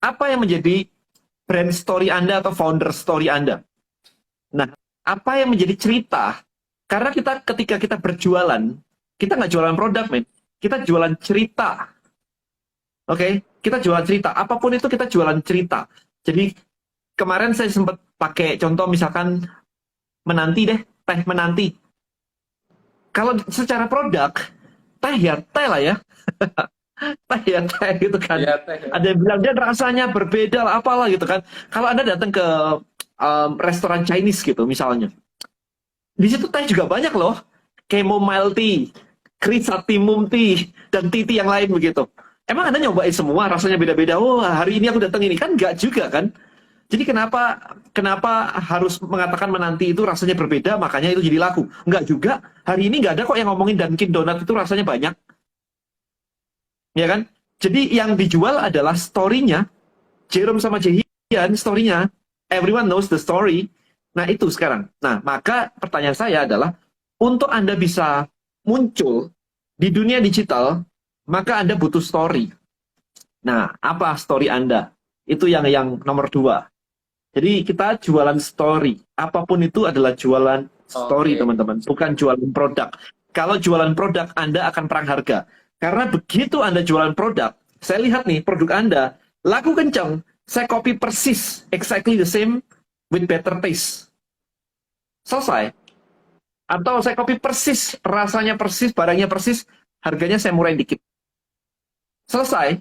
Apa yang menjadi brand story Anda atau founder story Anda? Nah, apa yang menjadi cerita? Karena ketika kita berjualan, kita nggak jualan produk, men. Kita jualan cerita. Oke? Kita jualan cerita. Apapun itu kita jualan cerita. Jadi, kemarin saya sempat pakai contoh misalkan menanti deh, teh menanti. Kalau secara produk, teh ya teh lah ya. Teh ya teh gitu kan. Iya, teh ya. Ada yang bilang dia rasanya berbeda lah apalah gitu kan. Kalau Anda datang ke restoran Chinese gitu misalnya. Di situ teh juga banyak loh. Chamomile tea, chrysanthemum tea, dan tea yang lain begitu. Emang Anda nyobain semua rasanya beda-beda? Oh, hari ini aku datang ini. Kan enggak juga kan? Jadi kenapa harus mengatakan menanti itu rasanya berbeda, makanya itu jadi laku? Enggak juga. Hari ini enggak ada kok yang ngomongin Dunkin Donut itu rasanya banyak. Ya kan? Jadi yang dijual adalah story-nya. Jerome sama Jaehyun, story-nya. Everyone knows the story. Nah, itu sekarang. Nah, maka pertanyaan saya adalah, untuk Anda bisa muncul di dunia digital, maka Anda butuh story. Nah, apa story Anda? Itu yang nomor 2. Jadi kita jualan story. Apapun itu adalah jualan story, Oke. teman-teman. Bukan jualan produk. Kalau jualan produk, Anda akan perang harga. Karena begitu Anda jualan produk, saya lihat nih, produk Anda, laku kencang, saya copy persis, exactly the same, with better taste. Selesai. Atau saya copy persis, rasanya persis, barangnya persis, harganya saya murahin dikit. Selesai.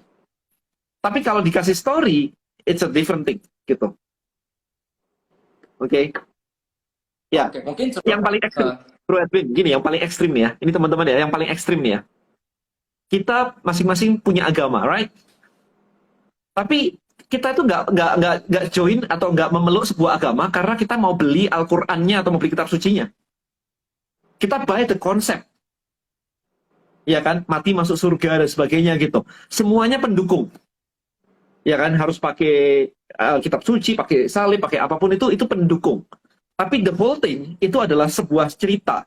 Tapi kalau dikasih story, it's a different thing, gitu. Oke. Ya, Oke, mungkin yang paling ekstrim, Bro Edwin, gini, yang paling ekstrim nih ya. Ini teman-teman ya, yang paling ekstrim nih ya. Kita masing-masing punya agama, right? Tapi kita itu nggak join atau nggak memeluk sebuah agama karena kita mau beli Al-Qur'annya atau mau beli kitab sucinya. Kita buy the concept. Ya kan, mati masuk surga dan sebagainya gitu. Semuanya pendukung. Ya kan, harus pakai kitab suci, pakai salib, pakai apapun itu pendukung. Tapi the whole thing itu adalah sebuah cerita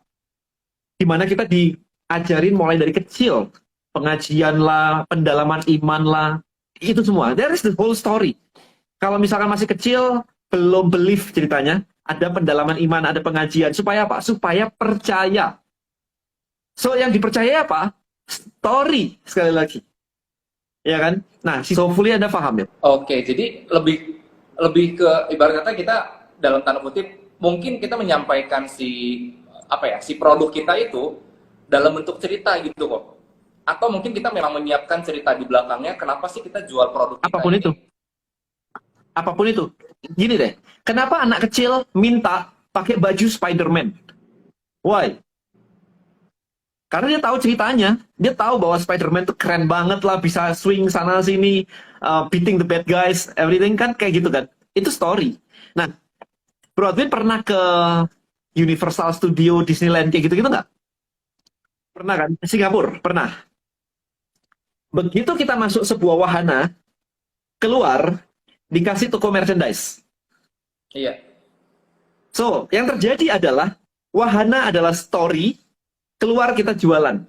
di mana kita diajarin mulai dari kecil, pengajian lah, pendalaman iman lah, itu semua. There is the whole story. Kalau misalkan masih kecil, belum belief ceritanya, ada pendalaman iman, ada pengajian. Supaya apa? Supaya percaya. So, yang dipercaya apa? Story, sekali lagi. Ya kan? Nah, hopefully Anda paham ya. Oke, jadi lebih lebih ke ibarat kata kita dalam tanda kutip mungkin kita menyampaikan si produk kita itu dalam bentuk cerita gitu kok. Atau mungkin kita memang menyiapkan cerita di belakangnya kenapa sih kita jual produk kita Apapun itu. ini. Apapun itu. Gini deh, kenapa anak kecil minta pakai baju Spider-Man? Why? Karena dia tahu ceritanya. Dia tahu bahwa Spider-Man tuh keren banget lah, bisa swing sana sini, beating the bad guys, everything kan kayak gitu kan. Itu story. Nah, Bro Edwin pernah ke Universal Studio, Disneyland kayak gitu-gitu nggak? Pernah kan? Singapura, pernah. Begitu kita masuk sebuah wahana, keluar, dikasih toko merchandise. Iya. So, yang terjadi adalah, wahana adalah story, keluar kita jualan.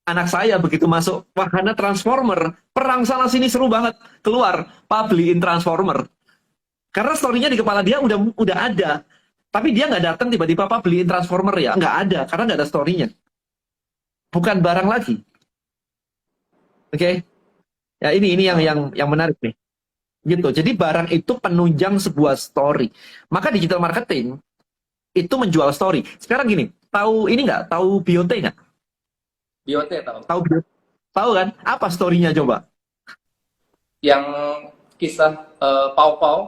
Anak saya begitu masuk wahana Transformer, perang sana sini seru banget. Keluar, Pak beliin Transformer. Karena story-nya di kepala dia udah ada. Tapi dia nggak datang tiba-tiba Pak beliin Transformer ya. Nggak ada, karena nggak ada story-nya. Bukan barang lagi. Oke? Okay? Ya ini yang menarik nih. Gitu. Jadi barang itu penunjang sebuah story. Maka digital marketing itu menjual story. Sekarang gini, tahu ini nggak? Tahu BOT nggak? BOT tahu. Tahu BOT? Tahu kan? Apa story-nya coba? Yang kisah Pau Pau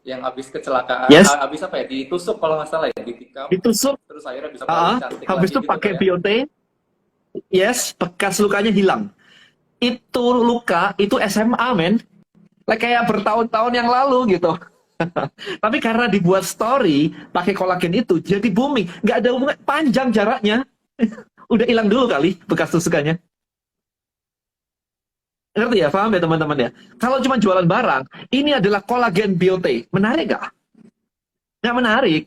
yang habis kecelakaan, Yes. habis apa ya? Ditusuk kalau nggak salah ya, ditikam. Ditusuk. Terus akhirnya bisa balik cantik Habis lagi itu gitu pakai kan ya. BOT. Yes, bekas lukanya hilang. Itu luka, itu SMA, men. Kayak bertahun-tahun yang lalu gitu. Tapi karena dibuat story, pakai kolagen itu, jadi booming. Nggak ada hubungan, panjang jaraknya. Udah hilang dulu kali bekas tusukannya. Ngerti ya? Paham ya teman-teman ya? Kalau cuma jualan barang, ini adalah kolagen BOT. Menarik nggak? Nggak menarik.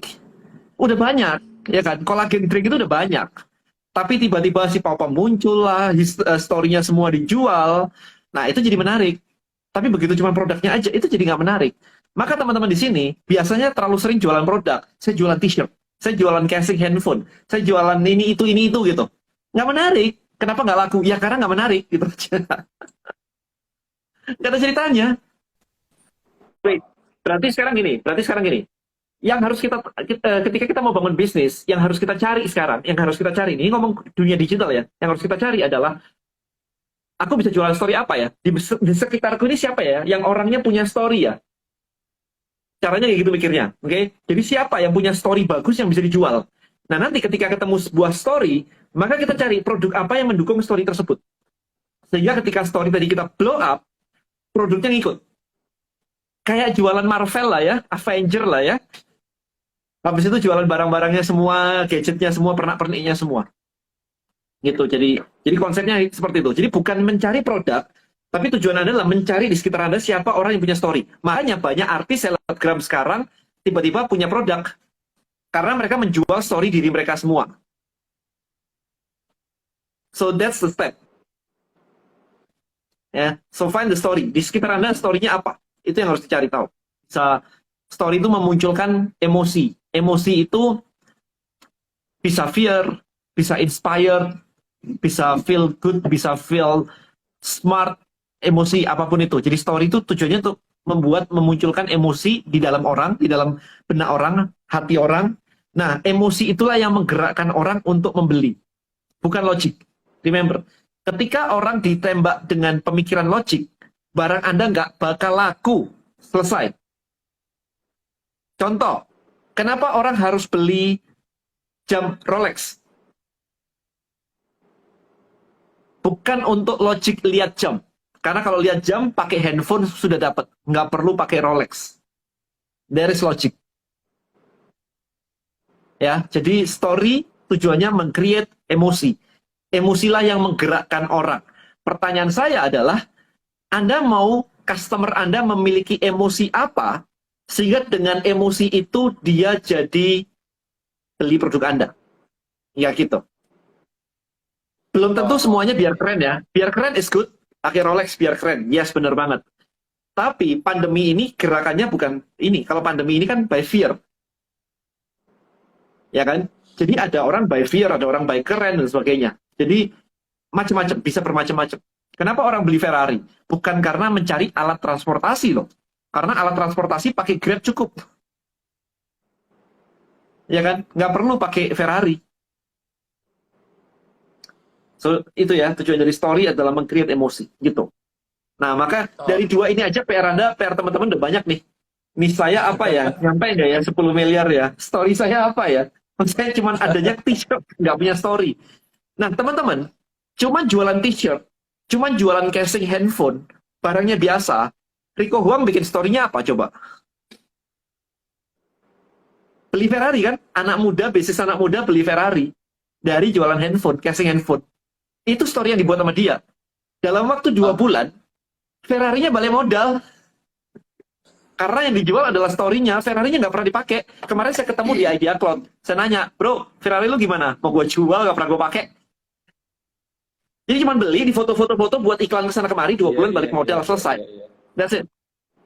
Udah banyak, ya kan? Kolagen drink itu udah banyak. Tapi tiba-tiba si Papa muncul lah, story-nya semua dijual. Nah, itu jadi menarik. Tapi begitu cuma produknya aja, itu jadi nggak menarik. Maka teman-teman di sini biasanya terlalu sering jualan produk. Saya jualan t-shirt, saya jualan casing handphone, saya jualan ini itu gitu. Nggak menarik. Kenapa nggak laku? Ya karena nggak menarik gitu aja. Nggak ada ceritanya. Wait, berarti sekarang gini. Yang harus ketika kita mau bangun bisnis, yang harus kita cari sekarang, yang harus kita cari ini ngomong dunia digital ya, yang harus kita cari adalah aku bisa jualan story apa ya? Di sekitarku ini siapa ya yang orangnya punya story ya? Caranya kayak gitu mikirnya, oke? Okay? Jadi siapa yang punya story bagus yang bisa dijual? Nah, nanti ketika ketemu sebuah story, maka kita cari produk apa yang mendukung story tersebut. Sehingga ketika story tadi kita blow up, produknya ngikut. Kayak jualan Marvel lah ya, Avenger lah ya. Habis itu jualan barang-barangnya semua, gadgetnya semua, pernak-perniknya semua. Gitu. Jadi konsepnya seperti itu. Jadi bukan mencari produk, tapi tujuan Anda adalah mencari di sekitar Anda siapa orang yang punya story. Makanya banyak artis selebgram sekarang tiba-tiba punya produk karena mereka menjual story diri mereka semua. So that's the step. Ya, so find the story. Di sekitar Anda story-nya apa? Itu yang harus dicari tahu. Bisa story itu memunculkan emosi. Emosi itu bisa fear, bisa inspire, bisa feel good, bisa feel smart, emosi apapun itu. Jadi story itu tujuannya untuk memunculkan emosi di dalam orang, di dalam benak orang, hati orang. Nah, emosi itulah yang menggerakkan orang untuk membeli. Bukan logik. Remember, ketika orang ditembak dengan pemikiran logik, barang Anda nggak bakal laku. Selesai. Contoh, kenapa orang harus beli jam Rolex? Bukan untuk logik lihat jam. Karena kalau lihat jam, pakai handphone sudah dapat. Nggak perlu pakai Rolex. There is logic. Ya, jadi story tujuannya meng-create emosi. Emosilah yang menggerakkan orang. Pertanyaan saya adalah, Anda mau customer Anda memiliki emosi apa, sehingga dengan emosi itu dia jadi beli produk Anda. Ya gitu. Belum tentu semuanya biar keren ya. Biar keren is good. Pakai Rolex biar keren. Yes, bener banget. Tapi pandemi ini gerakannya bukan ini. Kalau pandemi ini kan by fear. Ya kan? Jadi ada orang by fear, ada orang by keren dan sebagainya. Jadi macam-macam, bisa bermacam-macam. Kenapa orang beli Ferrari? Bukan karena mencari alat transportasi loh. Karena alat transportasi pakai Grab cukup. Ya kan? Nggak perlu pakai Ferrari. So, itu ya, tujuan dari story adalah meng-create emosi, gitu. Nah, maka dari dua ini aja PR Anda, PR teman-teman udah banyak nih. Nih saya apa ya? Nyampe nggak ya 10 miliar ya? Story saya apa ya? Saya cuma adanya t-shirt, nggak punya story. Nah, teman-teman, cuma jualan t-shirt, cuma jualan casing handphone, barangnya biasa. Rico Huang bikin story-nya apa coba? Beli Ferrari kan? Anak muda, bisnis anak muda beli Ferrari. Dari jualan handphone, casing handphone. Itu story yang dibuat sama dia. Dalam waktu 2 bulan, Ferrari-nya balik modal. Karena yang dijual adalah story-nya, Ferrari-nya nggak pernah dipakai. Kemarin saya ketemu di Idea Cloud. Saya nanya, bro, Ferrari lu gimana? Mau gue jual, nggak pernah gue pakai. Jadi cuma beli, di foto-foto buat iklan kesana kemari, 2 bulan balik modal, selesai. That's it.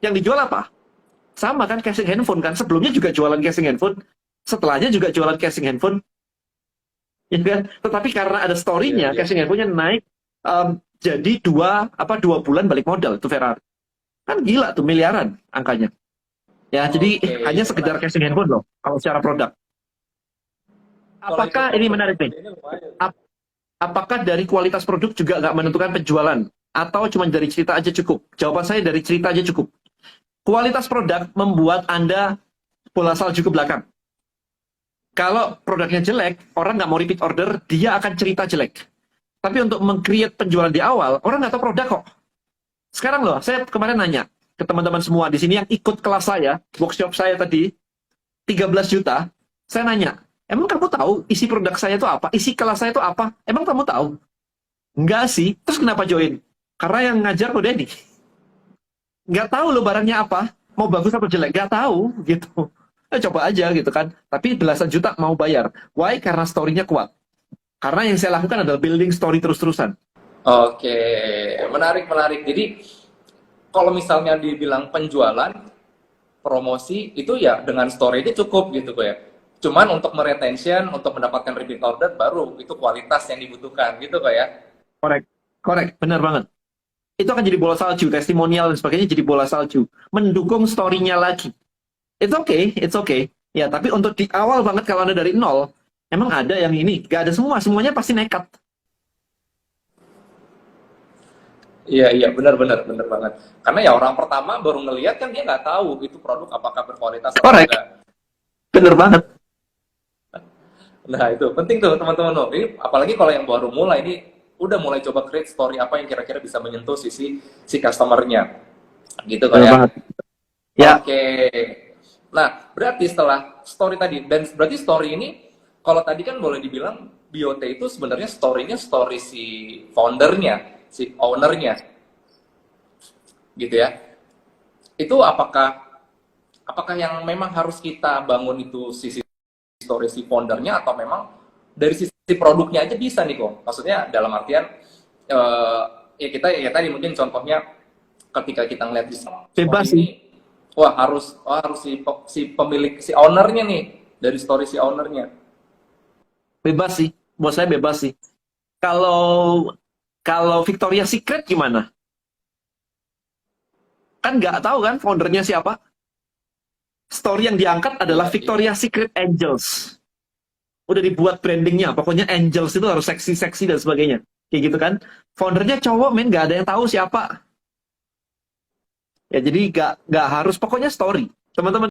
Yang dijual apa? Sama kan, casing handphone kan. Sebelumnya juga jualan casing handphone. Setelahnya juga jualan casing handphone. Ya kan? Tetapi karena ada story-nya, casing handphone-nya naik jadi 2 bulan balik modal itu Ferrari. Kan gila tuh, miliaran angkanya. Ya, jadi hanya sekedar casing handphone loh kalau secara produk. Apakah ini menarik nih? Apakah dari kualitas produk juga nggak menentukan penjualan? Atau cuma dari cerita aja cukup? Jawaban saya dari cerita aja cukup. Kualitas produk membuat Anda bola salju ke belakang. Kalau produknya jelek, orang nggak mau repeat order, dia akan cerita jelek. Tapi untuk meng-create penjualan di awal, orang nggak tahu produk kok. Sekarang loh, saya kemarin nanya ke teman-teman semua di sini yang ikut kelas saya, workshop saya tadi, 13 juta, saya nanya, emang kamu tahu isi produk saya itu apa? Isi kelas saya itu apa? Emang kamu tahu? Enggak sih. Terus kenapa join? Karena yang ngajar Ko Denny. Nggak tahu loh barangnya apa, mau bagus atau jelek, nggak tahu gitu. Coba aja gitu kan. Tapi belasan juta mau bayar. Why? Karena story-nya kuat. Karena yang saya lakukan adalah building story terus-terusan. Oke, menarik. Jadi kalau misalnya dibilang penjualan, promosi itu ya dengan story itu cukup gitu kok ya. Cuman untuk meretention, untuk mendapatkan repeat order baru itu kualitas yang dibutuhkan gitu kok ya. Korek, korek, benar banget. Itu akan jadi bola salju, testimonial dan sebagainya jadi bola salju. Mendukung story-nya lagi. It's okay. Ya, tapi untuk di awal banget kalau Anda dari nol, emang ada yang ini, gak ada semua, semuanya pasti nekat. Iya benar banget. Karena ya orang pertama baru ngelihat kan dia nggak tahu itu produk apakah berkualitas atau Korek, enggak. bener banget. Nah itu penting tuh teman-teman loh. Ini apalagi kalau yang baru mulai ini udah mulai coba create story apa yang kira-kira bisa menyentuh si customernya. Gitu kan Bener ya. banget. Ya, Oke. Nah, berarti setelah story tadi dan berarti story ini kalau tadi kan boleh dibilang Biote itu sebenarnya story-nya story si foundernya, si ownernya gitu ya. Itu apakah yang memang harus kita bangun itu sisi story si foundernya atau memang dari sisi produknya aja bisa nih kok? Maksudnya dalam artian ya kita ya tadi mungkin contohnya ketika kita ngeliat di bebas story sih. ini, wah harus si pemilik si ownernya nih dari story si ownernya. Bebas sih. Buat saya bebas sih. Kalau kalau Victoria's Secret gimana? Kan nggak tahu kan foundernya siapa? Story yang diangkat adalah Iya, iya. Victoria's Secret Angels. Udah dibuat brandingnya, pokoknya Angels itu harus seksi-seksi dan sebagainya. Kayak gitu kan. Foundernya cowok, men, nggak ada yang tahu siapa. Ya jadi nggak harus, pokoknya story. Teman-teman